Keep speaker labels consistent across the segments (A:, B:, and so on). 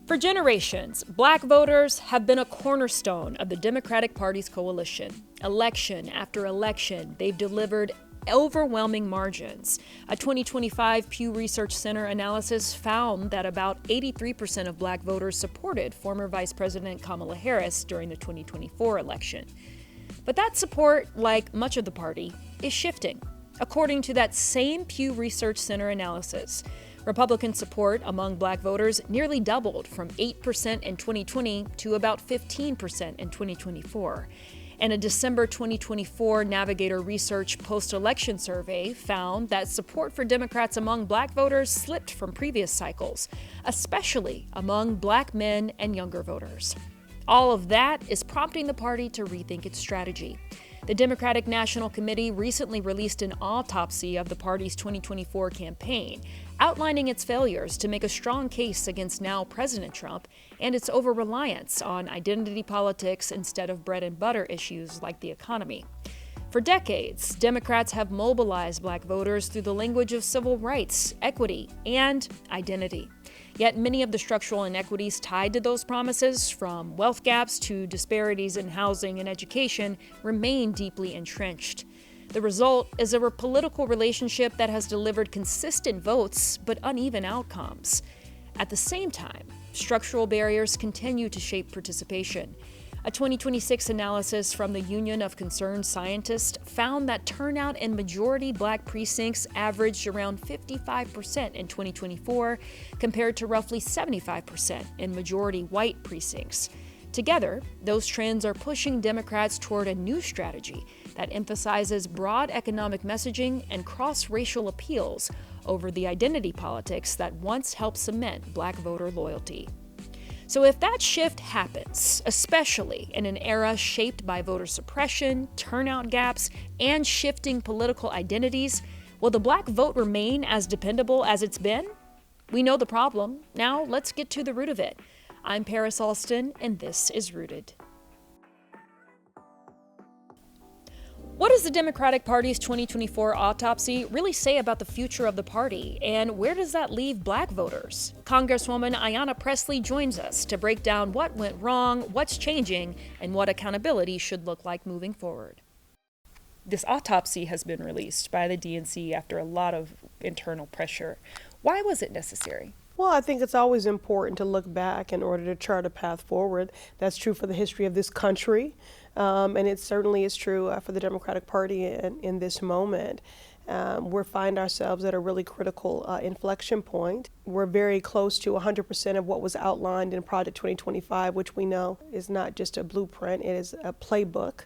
A: For generations, Black voters have been a cornerstone of the Democratic Party's coalition. Election after election, they've delivered overwhelming margins. A 2025 Pew Research Center analysis found that about 83% of Black voters supported former Vice President Kamala Harris during the 2024 election. But that support, like much of the party, is shifting. According to that same Pew Research Center analysis, Republican support among Black voters nearly doubled from 8% in 2020 to about 15% in 2024. And a December 2024 Navigator Research post-election survey found that support for Democrats among Black voters slipped from previous cycles, especially among Black men and younger voters. All of that is prompting the party to rethink its strategy. The Democratic National Committee recently released an autopsy of the party's 2024 campaign, outlining its failures to make a strong case against now President Trump and its over-reliance on identity politics instead of bread and butter issues like the economy. For decades, Democrats have mobilized Black voters through the language of civil rights, equity, and identity. Yet many of the structural inequities tied to those promises, from wealth gaps to disparities in housing and education, remain deeply entrenched. The result is a political relationship that has delivered consistent votes but uneven outcomes. At the same time, structural barriers continue to shape participation. A 2026 analysis from the Union of Concerned Scientists found that turnout in majority Black precincts averaged around 55% in 2024, compared to roughly 75% in majority white precincts. Together, those trends are pushing Democrats toward a new strategy that emphasizes broad economic messaging and cross-racial appeals over the identity politics that once helped cement Black voter loyalty. So if that shift happens, especially in an era shaped by voter suppression, turnout gaps, and shifting political identities, will the Black vote remain as dependable as it's been? We know the problem. Now let's get to the root of it. I'm Paris Alston, and this is Rooted. What does the Democratic Party's 2024 autopsy really say about the future of the party, and where does that leave Black voters? Congresswoman Ayanna Pressley joins us to break down what went wrong, what's changing, and what accountability should look like moving forward. This autopsy has been released by the DNC after a lot of internal pressure. Why was it necessary?
B: Well, I think it's always important to look back in order to chart a path forward. That's true for the history of this country, and it certainly is true for the Democratic Party in this moment. We find ourselves at a really critical inflection point. We're very close to 100% of what was outlined in Project 2025, which we know is not just a blueprint, it is a playbook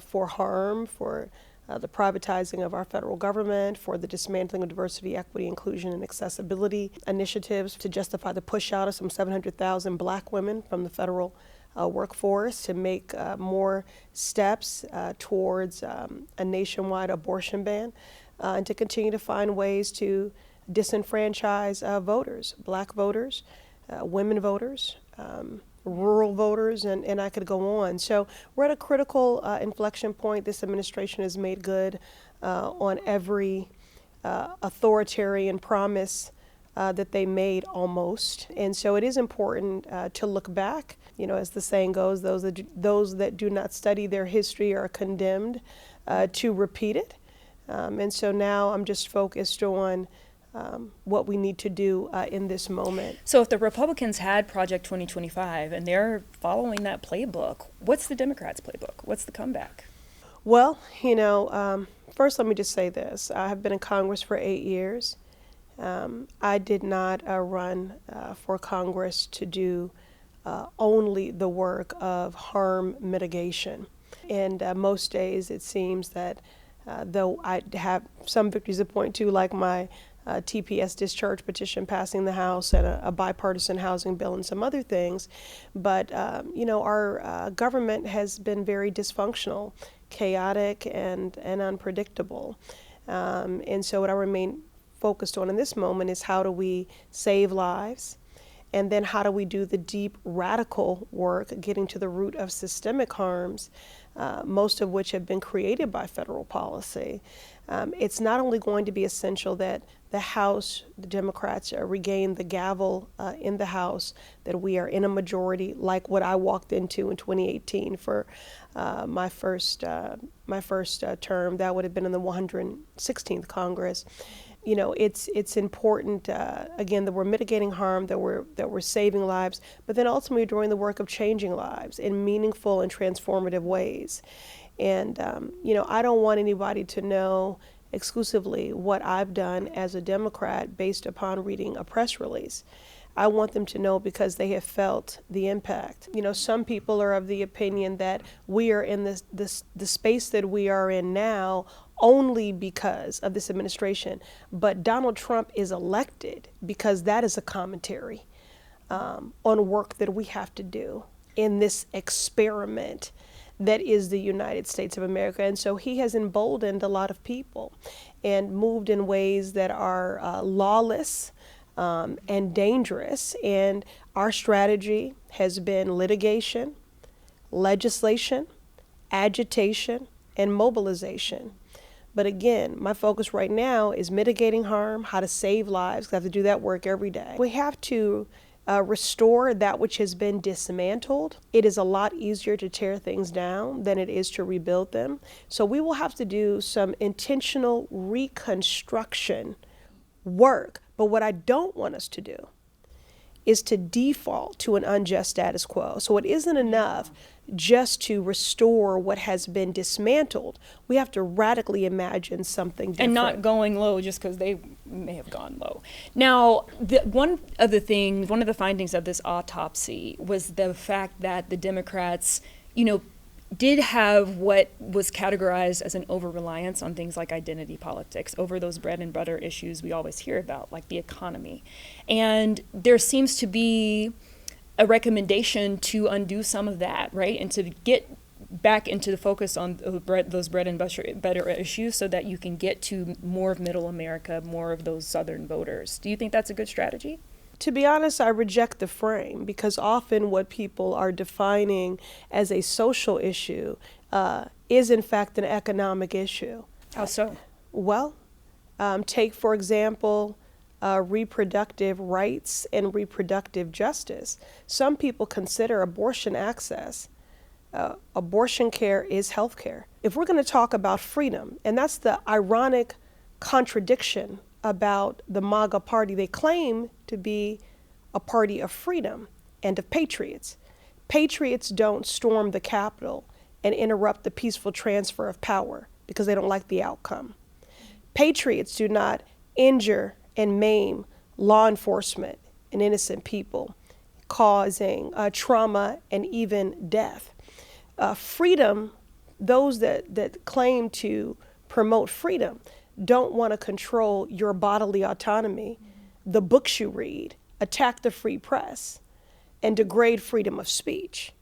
B: for harm, for the privatizing of our federal government, for the dismantling of diversity, equity, inclusion, and accessibility initiatives to justify the push out of some 700,000 Black women from the federal workforce, to make more steps towards a nationwide abortion ban, and to continue to find ways to disenfranchise voters, Black voters, women voters, rural voters, and I could go on. So we're at a critical inflection point. This administration has made good on every authoritarian promise that they made almost. And so it is important to look back. You know, as the saying goes, those that do not study their history are condemned to repeat it. And so now I'm just focused on what we need to do in this moment.
A: So if the Republicans had Project 2025 and they're following that playbook, what's the Democrats' playbook? What's the comeback?
B: Well, first let me just say this. I have been in Congress for 8 years. I did not run for Congress to do only the work of harm mitigation. And most days it seems that though I have some victories to point to, like my TPS discharge petition passing the House and a bipartisan housing bill and some other things. But, our government has been very dysfunctional, chaotic, and unpredictable. And so what I remain focused on in this moment is how do we save lives And then how do we do the deep radical work, getting to the root of systemic harms, most of which have been created by federal policy. It's not only going to be essential that the House, the Democrats regain the gavel in the House, that we are in a majority like what I walked into in 2018 for my first term. That would have been in the 116th Congress. You know, it's important, again, that we're mitigating harm, that we're saving lives, but then ultimately doing the work of changing lives in meaningful and transformative ways. And, you know, I don't want anybody to know exclusively what I've done as a Democrat based upon reading a press release. I want them to know because they have felt the impact. You know, some people are of the opinion that we are in the space that we are in now only because of this administration. But Donald Trump is elected because that is a commentary on work that we have to do in this experiment that is the United States of America. And so he has emboldened a lot of people and moved in ways that are lawless and dangerous. And our strategy has been litigation, legislation, agitation, and mobilization. But again, my focus right now is mitigating harm, how to save lives, 'cause I have to do that work every day. We have to restore that which has been dismantled. It is a lot easier to tear things down than it is to rebuild them. So we will have to do some intentional reconstruction work. But what I don't want us to do is to default to an unjust status quo. So it isn't enough just to restore what has been dismantled. We have to radically imagine something different.
A: And not going low just because they may have gone low. Now, one of the findings of this autopsy was the fact that the Democrats, you know, did have what was categorized as an over-reliance on things like identity politics over those bread and butter issues we always hear about, like the economy. And there seems to be a recommendation to undo some of that, right? And to get back into the focus on those bread and butter issues so that you can get to more of middle America, more of those Southern voters. Do you think that's a good strategy?
B: To be honest, I reject the frame because often what people are defining as a social issue is in fact an economic issue.
A: How so?
B: Well, take for example, reproductive rights and reproductive justice. Some people consider abortion access. Abortion care is health care. If we're going to talk about freedom, and that's the ironic contradiction about the MAGA party, they claim to be a party of freedom and of patriots. Patriots don't storm the Capitol and interrupt the peaceful transfer of power because they don't like the outcome. Patriots do not injure and maim law enforcement and innocent people, causing trauma and even death. Freedom, those that claim to promote freedom don't want to control your bodily autonomy, the books you read, attack the free press, and degrade freedom of speech.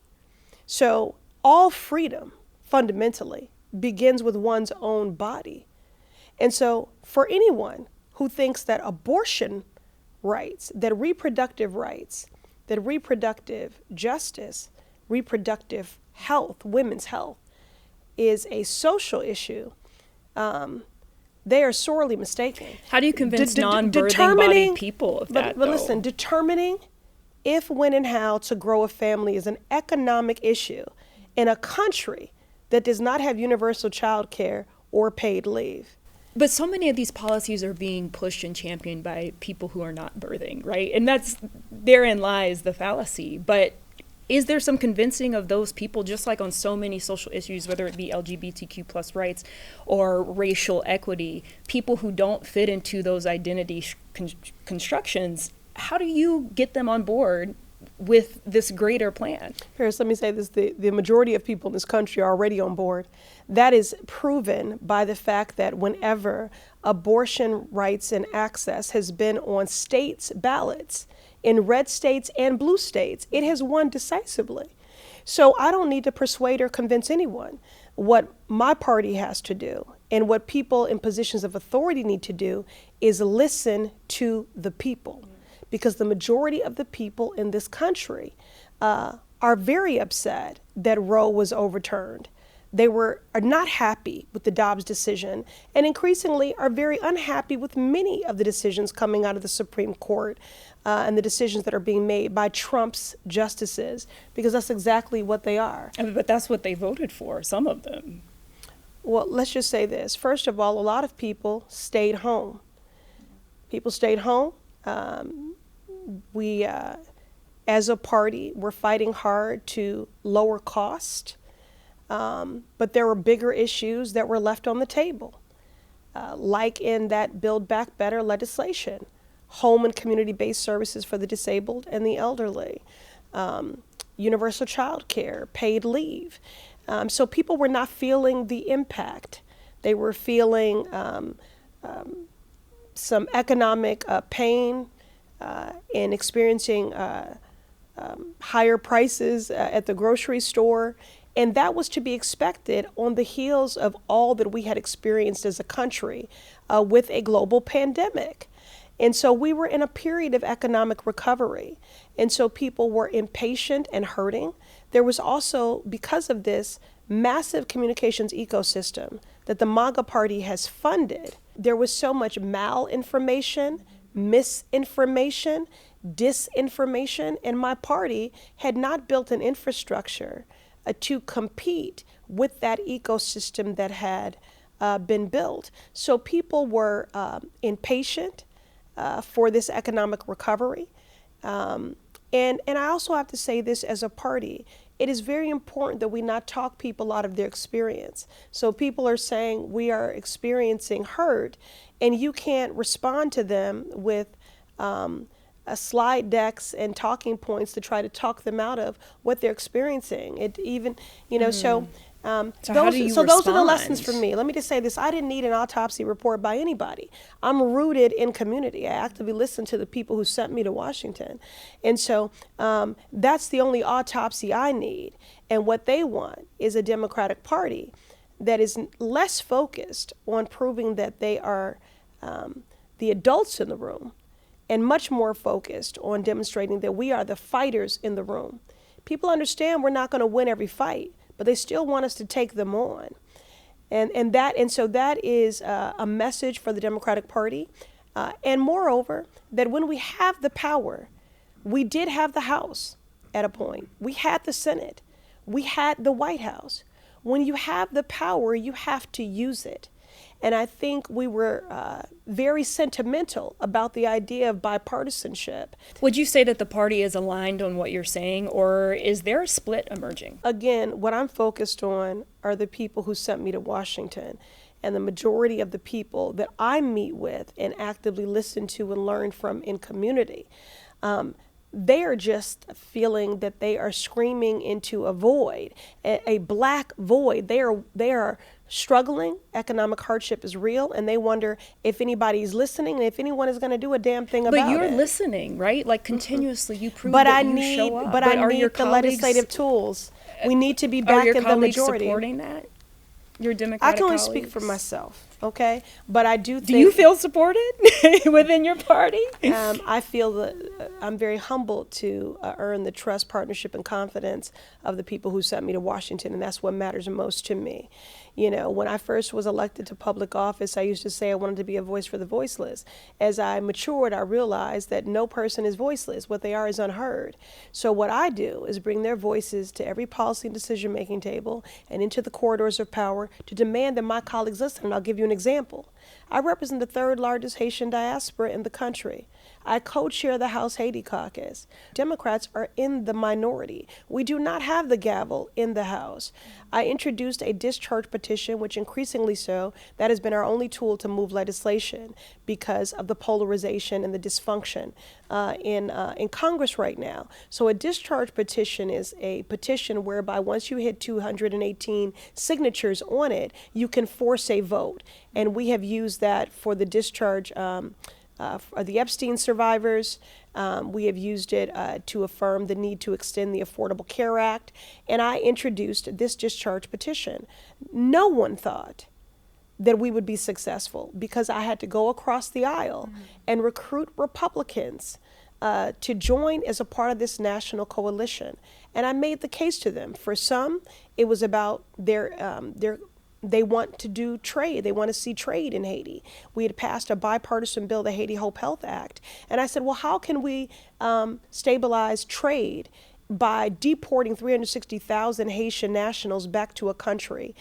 B: So all freedom, fundamentally, begins with one's own body. And so for anyone who thinks that abortion rights, that reproductive justice, reproductive health, women's health, is a social issue, they are sorely mistaken.
A: How do you convince non-birthing body people of that,
B: But listen, determining if, when, and how to grow a family is an economic issue in a country that does not have universal child care or paid leave.
A: But so many of these policies are being pushed and championed by people who are not birthing, right? And therein lies the fallacy. But is there some convincing of those people, just like on so many social issues, whether it be LGBTQ plus rights or racial equity, people who don't fit into those identity constructions? How do you get them on board with this greater plan?
B: Paris, let me say this, the majority of people in this country are already on board. That is proven by the fact that whenever abortion rights and access has been on states' ballots, in red states and blue states, it has won decisively. So I don't need to persuade or convince anyone. What my party has to do and what people in positions of authority need to do is listen to the people. because the majority of the people in this country are very upset that Roe was overturned. They are not happy with the Dobbs decision, and increasingly are very unhappy with many of the decisions coming out of the Supreme Court and the decisions that are being made by Trump's justices, because that's exactly what they are.
C: But that's what they voted for, some of them.
B: Well, let's just say this. First of all, a lot of people stayed home. People stayed home. We, as a party, we're fighting hard to lower cost. But there were bigger issues that were left on the table, like in that Build Back Better legislation, home and community-based services for the disabled and the elderly, universal child care, paid leave. So people were not feeling the impact. They were feeling some economic pain in experiencing higher prices at the grocery store. And that was to be expected on the heels of all that we had experienced as a country with a global pandemic. And so we were in a period of economic recovery. And so people were impatient and hurting. There was also, because of this massive communications ecosystem that the MAGA party has funded, there was so much malinformation, misinformation, disinformation, and my party had not built an infrastructure to compete with that ecosystem that had been built. So people were impatient for this economic recovery. And I also have to say this as a party, it is very important that we not talk people out of their experience. So people are saying we are experiencing hurt, and you can't respond to them with slide decks and talking points to try to talk them out of what they're experiencing. It even, so those are the lessons for me. Let me just say this. I didn't need an autopsy report by anybody. I'm rooted in community. I actively listen to the people who sent me to Washington. And so that's the only autopsy I need. And what they want is a Democratic Party that is less focused on proving that they are the adults in the room, and much more focused on demonstrating that we are the fighters in the room. People understand we're not going to win every fight, but they still want us to take them on. And so that is a message for the Democratic Party. And moreover, that when we have the power, we did have the House at a point. We had the Senate. We had the White House. When you have the power, you have to use it. And I think we were very sentimental about the idea of bipartisanship.
C: Would you say that the party is aligned on what you're saying, or is there a split emerging?
B: Again, what I'm focused on are the people who sent me to Washington. And the majority of the people that I meet with and actively listen to and learn from in community, they are just feeling that they are screaming into a void, a black void. They are struggling. Economic hardship is real, and they wonder if anybody's listening and if anyone is going to do a damn thing about it.
C: But you're listening, right? Like continuously, you prove that you show up.
B: But I need the legislative tools. We need to be back in the majority.
C: Are your colleagues supporting that? Your Democratic
B: I can only
C: colleagues?
B: speak for myself, okay? But I do think...
C: Do you feel supported within your party?
B: I feel that I'm very humbled to earn the trust, partnership, and confidence of the people who sent me to Washington, and that's what matters most to me. You know, when I first was elected to public office, I used to say I wanted to be a voice for the voiceless. As I matured, I realized that no person is voiceless. What they are is unheard. So what I do is bring their voices to every policy and decision-making table and into the corridors of power to demand that my colleagues listen. And I'll give you an example. I represent the third largest Haitian diaspora in the country. I co-chair the House Haiti Caucus. Democrats are in the minority. We do not have the gavel in the House. I introduced a discharge petition, which increasingly so, that has been our only tool to move legislation because of the polarization and the dysfunction in Congress right now. So a discharge petition is a petition whereby once you hit 218 signatures on it, you can force a vote. And we have used that for the discharge for the Epstein survivors. We have used it to affirm the need to extend the Affordable Care Act. And I introduced this discharge petition. No one thought that we would be successful because I had to go across the aisle and recruit Republicans to join as a part of this national coalition. And I made the case to them. For some, it was about they want to do trade. They want to see trade in Haiti. We had passed a bipartisan bill, the Haiti Hope Health Act. And I said, well, how can we stabilize trade by deporting 360,000 Haitian nationals back to a country?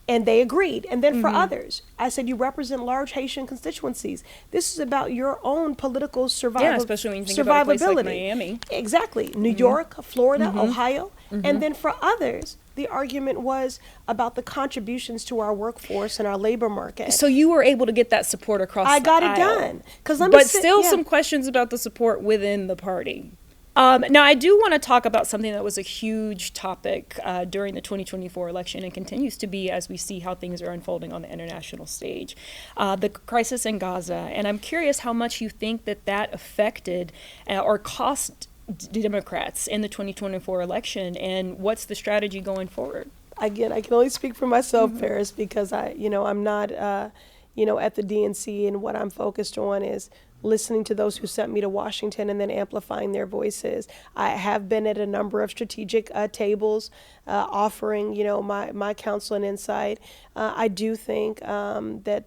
B: And they agreed. And then for others, I said, you represent large Haitian constituencies. This is about your own political survival.
C: Yeah, especially when you think about a place like Miami.
B: Exactly. New York, Florida, Ohio. And then for others, the argument was about the contributions to our workforce and our labor market.
C: So you were able to get that support across the aisle.
B: I got it done.
C: But still some questions about the support within the party. Now, I do want to talk about something that was a huge topic during the 2024 election and continues to be as we see how things are unfolding on the international stage, the crisis in Gaza. And I'm curious how much you think that affected or cost Democrats in the 2024 election, and what's the strategy going forward?
B: Again, I can only speak for myself, Paris, because I'm not, at the DNC, and what I'm focused on is listening to those who sent me to Washington and then amplifying their voices. I have been at a number of strategic tables offering, my counsel and insight. I do think that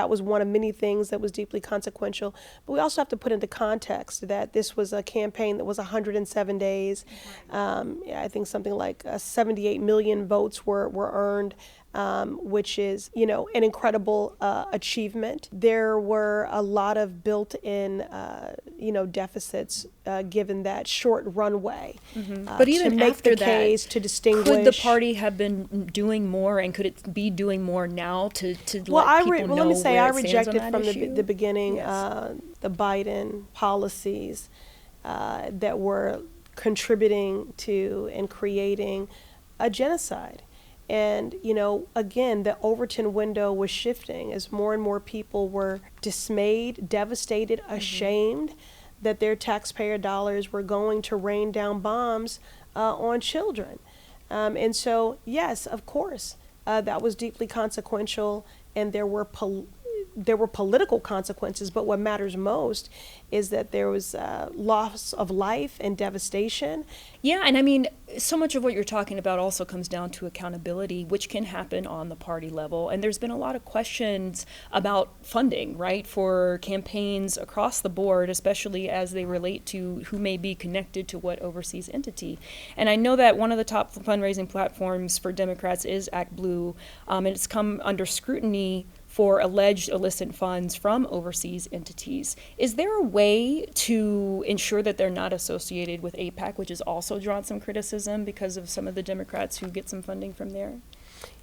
B: was one of many things that was deeply consequential. But we also have to put into context that this was a campaign that was 107 days. I think something like 78 million votes were earned. Which is, an incredible achievement. There were a lot of built-in, deficits given that short runway.
C: But even
B: to make
C: after
B: the case, to distinguish.
C: Could the party have been doing more, and could it be doing more now to let people know where it stands on that issue?
B: Let me say, I rejected from the beginning the Biden policies that were contributing to and creating a genocide. And, again, the Overton window was shifting as more and more people were dismayed, devastated, ashamed that their taxpayer dollars were going to rain down bombs on children. And so, yes, of course, that was deeply consequential, and there were political consequences, but what matters most is that there was loss of life and devastation.
C: Yeah, and I mean, so much of what you're talking about also comes down to accountability, which can happen on the party level. And there's been a lot of questions about funding, right, for campaigns across the board, especially as they relate to who may be connected to what overseas entity. And I know that one of the top fundraising platforms for Democrats is Act Blue, and it's come under scrutiny for alleged illicit funds from overseas entities. Is there a way to ensure that they're not associated with AIPAC, which has also drawn some criticism because of some of the Democrats who get some funding from there?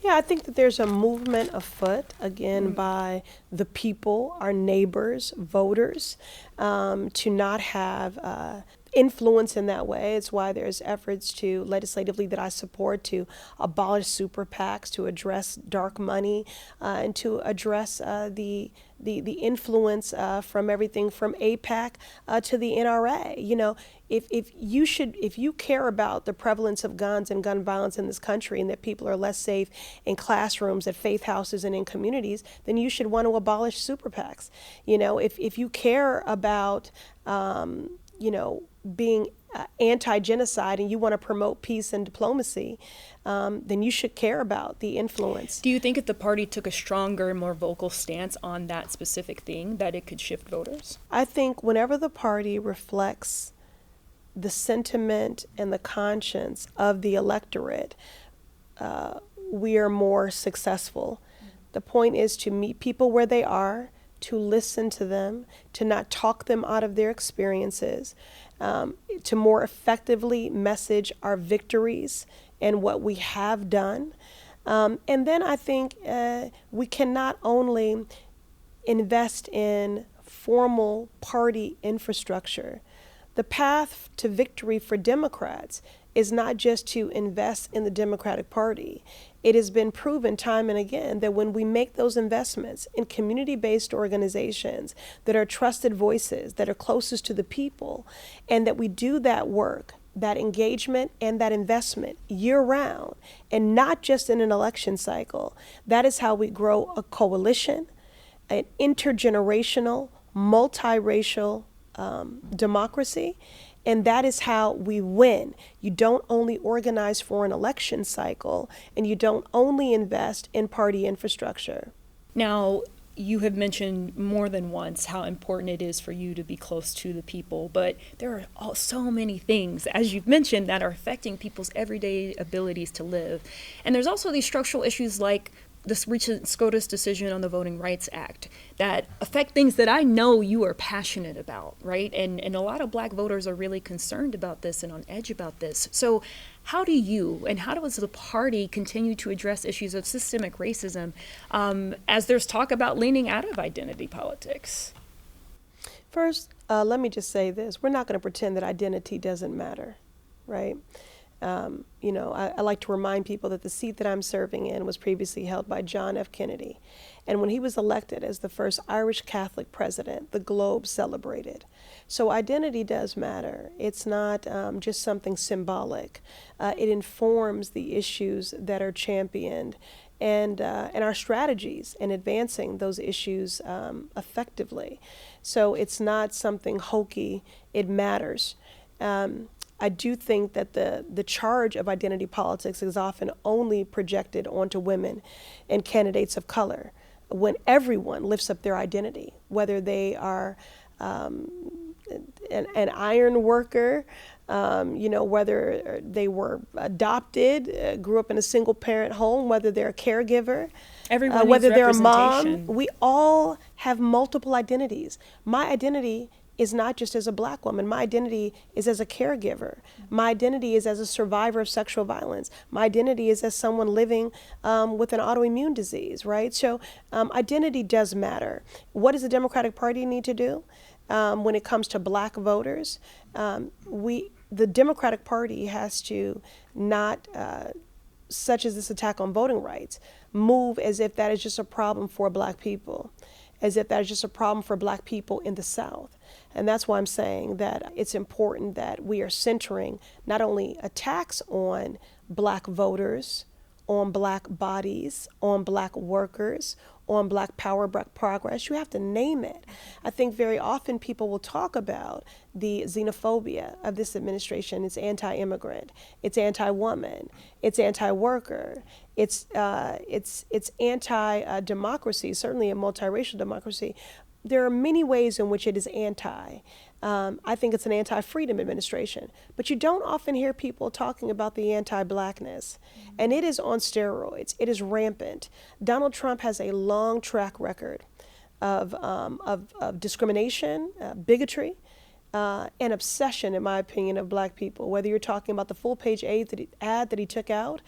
B: Yeah, I think that there's a movement afoot, again, by the people, our neighbors, voters, to not have influence in that way. It's why there's efforts to legislatively that I support to abolish super PACs, to address dark money, and to address the influence from everything from AIPAC to the NRA. If you care about the prevalence of guns and gun violence in this country and that people are less safe in classrooms, at faith houses, and in communities, then you should want to abolish super PACs. If you care about being anti-genocide and you want to promote peace and diplomacy, then you should care about the influence.
C: Do you think if the party took a stronger, more vocal stance on that specific thing, that it could shift voters?
B: I think whenever the party reflects the sentiment and the conscience of the electorate, we are more successful. The point is to meet people where they are, to listen to them, to not talk them out of their experiences, to more effectively message our victories and what we have done. And then I think we can not only invest in formal party infrastructure. The path to victory for Democrats is not just to invest in the Democratic Party. It has been proven time and again that when we make those investments in community-based organizations that are trusted voices, that are closest to the people, and that we do that work, that engagement and that investment year-round, and not just in an election cycle, that is how we grow a coalition, an intergenerational, multiracial democracy. And that is how we win. You don't only organize for an election cycle, and you don't only invest in party infrastructure.
C: Now, you have mentioned more than once how important it is for you to be close to the people, but there are so many things, as you've mentioned, that are affecting people's everyday abilities to live. And there's also these structural issues like this recent SCOTUS decision on the Voting Rights Act that affect things that I know you are passionate about, right? And a lot of Black voters are really concerned about this and on edge about this. So how do you and how does the party continue to address issues of systemic racism as there's talk about leaning out of identity politics?
B: First, let me just say this. We're not going to pretend that identity doesn't matter, right? I like to remind people that the seat that I'm serving in was previously held by John F. Kennedy. And when he was elected as the first Irish Catholic president, the globe celebrated. So identity does matter. It's not just something symbolic. It informs the issues that are championed and our strategies in advancing those issues effectively. So it's not something hokey. It matters. I do think that the charge of identity politics is often only projected onto women and candidates of color when everyone lifts up their identity, whether they are an iron worker, whether they were adopted, grew up in a single parent home, whether they're a caregiver, whether they're a mom. We all have multiple identities. My identity is not just as a Black woman. My identity is as a caregiver. My identity is as a survivor of sexual violence. My identity is as someone living with an autoimmune disease, right? So identity does matter. What does the Democratic Party need to do when it comes to Black voters? The Democratic Party has to not, such as this attack on voting rights, move as if that is just a problem for Black people, as if that is just a problem for Black people in the South. And that's why I'm saying that it's important that we are centering not only attacks on Black voters, on Black bodies, on Black workers, on Black power, Black progress. You have to name it. I think very often people will talk about the xenophobia of this administration. It's anti-immigrant, it's anti-woman, it's anti-worker, it's anti-democracy, certainly a multiracial democracy. There are many ways in which it is anti. I think it's an anti-freedom administration. But you don't often hear people talking about the anti-Blackness. And it is on steroids. It is rampant. Donald Trump has a long track record of discrimination, bigotry, and obsession, in my opinion, of Black people. Whether you're talking about the full-page ad that he took out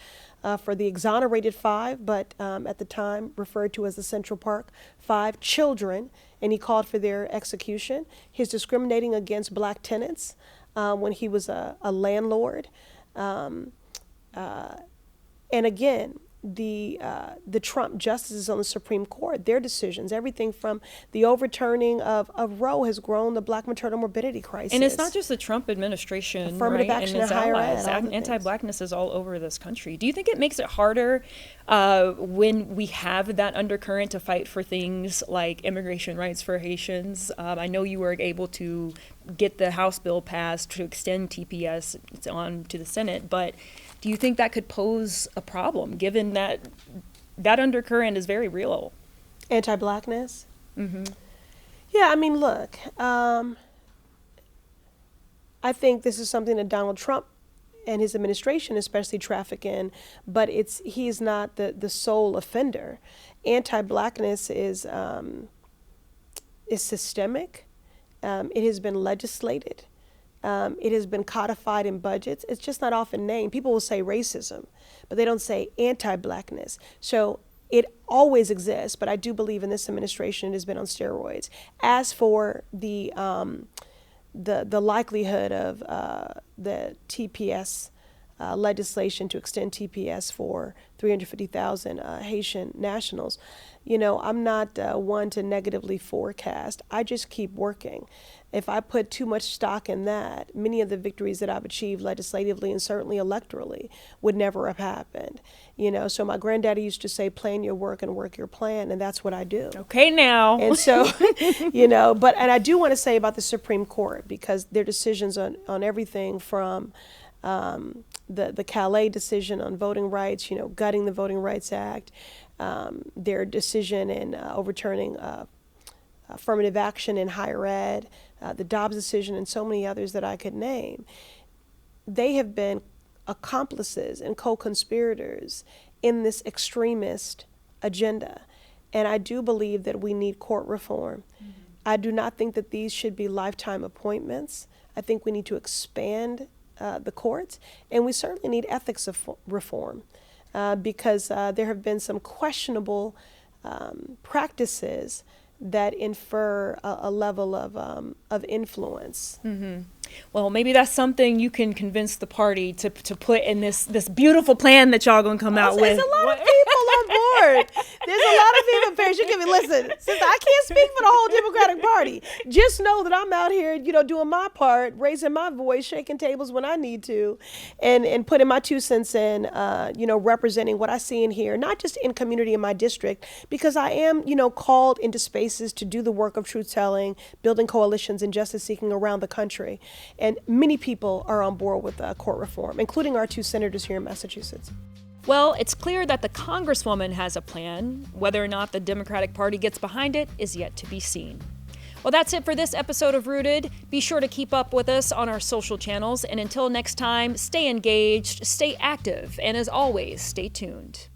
B: for the exonerated 5, but at the time referred to as the Central Park 5 children, and he called for their execution. His discriminating against Black tenants when he was a landlord. And again, the Trump justices on the Supreme Court, their decisions, everything from the overturning of Roe has grown the Black maternal morbidity crisis.
C: And it's not just the Trump administration,
B: affirmative
C: right?
B: action
C: And its
B: in higher
C: allies.
B: ed,
C: Anti-Blackness is all over this country. Do you think it makes it harder when we have that undercurrent to fight for things like immigration rights for Haitians? I know you were able to get the House bill passed to extend TPS on to the Senate, but do you think that could pose a problem, given that that undercurrent is very real?
B: Anti-Blackness?
C: Mm-hmm.
B: Yeah, I mean, look, I think this is something that Donald Trump and his administration especially traffic in, but he is not the sole offender. Anti-Blackness is systemic. It has been legislated. It has been codified in budgets. It's just not often named. People will say racism, but they don't say anti-Blackness. So it always exists, but I do believe in this administration it has been on steroids. As for the likelihood of the TPS legislation to extend TPS for 350,000 Haitian nationals. You know, I'm not one to negatively forecast. I just keep working. If I put too much stock in that, many of the victories that I've achieved legislatively and certainly electorally would never have happened. You know, so my granddaddy used to say, plan your work and work your plan, and that's what I do.
C: Okay, now.
B: And so, you know, and I do want to say about the Supreme Court, because their decisions on everything from the Calais decision on voting rights, you know, gutting the Voting Rights Act, their decision in overturning affirmative action in higher ed, the Dobbs decision, and so many others that I could name. They have been accomplices and co-conspirators in this extremist agenda. And I do believe that we need court reform. Mm-hmm. I do not think that these should be lifetime appointments. I think we need to expand the courts, and we certainly need ethics reform because there have been some questionable practices that infer a level of influence.
C: Mm-hmm. Well, maybe that's something you can convince the party to put in this beautiful plan that y'all gonna come out with.
B: There's a lot of people on board. There's a lot of people. Parents, you give me listen. Since I can't speak for the whole Democratic Party, just know that I'm out here, you know, doing my part, raising my voice, shaking tables when I need to, and putting my 2 cents in. You know, representing what I see and hear, not just in community in my district, because I am, you know, called into spaces to do the work of truth telling, building coalitions and justice seeking around the country. And many people are on board with court reform, including our 2 senators here in Massachusetts.
A: Well, it's clear that the Congresswoman has a plan. Whether or not the Democratic Party gets behind it is yet to be seen. Well, that's it for this episode of Rooted. Be sure to keep up with us on our social channels. And until next time, stay engaged, stay active, and as always, stay tuned.